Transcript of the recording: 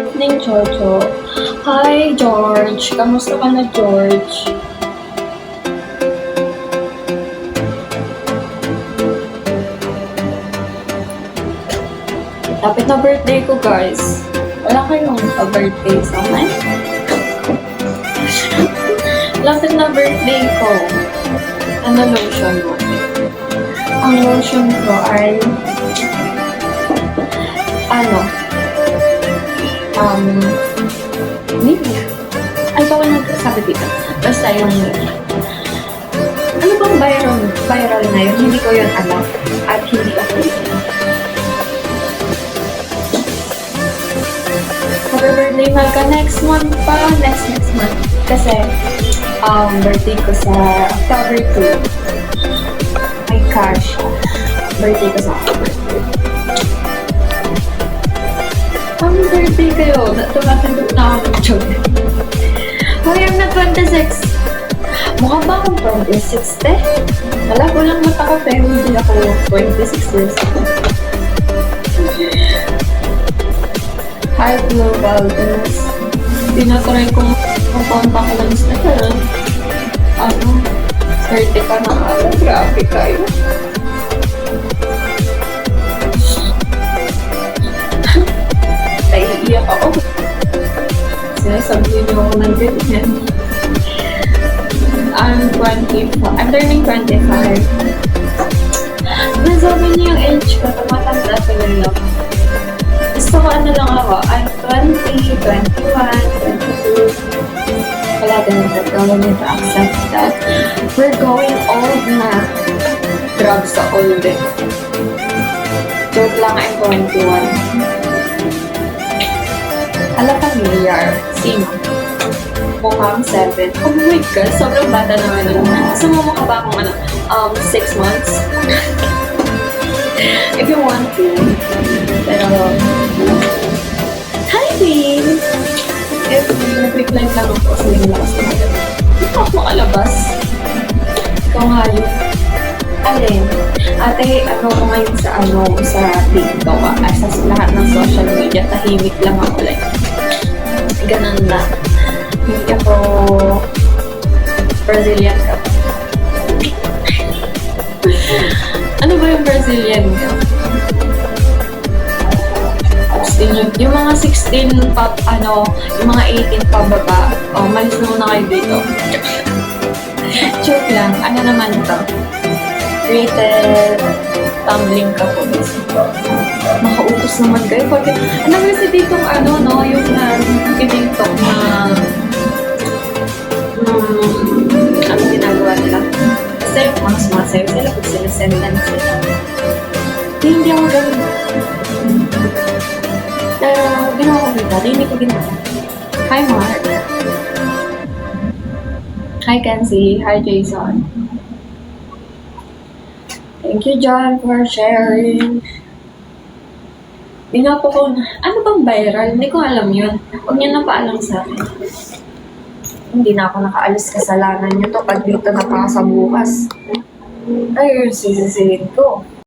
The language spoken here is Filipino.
Evening, Jojo. Hi, George. Kamusta ka na, George? Lapit na birthday ko, guys. Wala kayong pa-birthday sa akin? Lapit na birthday ko. Ano lotion mo? Ang lotion ko ay Nivea. Ay, bawal nagsasabi dito. Basta yung Nivea. Ano bang viral na yun? Hindi ko yun alam. At hindi ako yun. Happy birthday, Malka. Next month pa. Next month. Kasi, birthday ko sa October 2. My gosh. Birthday ko sa October 2. Happy birthday kayo. Tumatandok na ako ng joke. Hoy, I'm na 26. Mukha ba akong 26, te? Wala ko lang mata ko, pero hindi ako 26 years old. Hi, Global News. Tinatry kong contact lens na ka. 30 ka na ala. Grabe kayo. Naiiyak ako. Sinasabihin niyo ako ng ganyan. I'm turning 25. Nasabi niyo yung age ko, tumatanda tuloy lang. Gusto ko lang ako, I'm 20, 21, 22. Wala din gawin niyo to accept that. We're going old na. Grabe sa old eh. Joke lang, I'm 21. Ala familiar. Sino? Mukhang 7. Oh my God, sobrang bata naman nun. So, mukha ba akong 6 months? If you want to. Pero, hi, babe! If nag-reply lang ako sa yung lakas na maganda. Hindi pa ako makalabas. Ikaw nga yun. Alin? Ate, ko ngayon sa TikTok, sa lahat ng social media, tahimik lang ako, like, ganun na. Hindi ako Brazilian ka. Ano ba yung Brazilian ka? 16, yung mga 16 pa, yung mga 18 pa baba, malis na muna kayo dito. Joke lang, ano naman to? Created tumbling ka po. Makautos naman kayo. Ano kasi ditong yung TikTok na ano ginagawa nila? Kasi mga sumasayo sila kung sinasendan sila. Hindi ako gawin. Pero ginawa ko dito. Hindi ko ginawa. Hi, Mark. Hi, Kenzie. Hi, Jason. Thank you, John, for sharing. Hindi nga po kung, ano bang viral? Hindi ko alam yun. Huwag niyo na paalam sa akin. Hindi na ako nakaalis, kasalanan niyo to pag dito na pa sa bukas. Ay, sisisihin ko.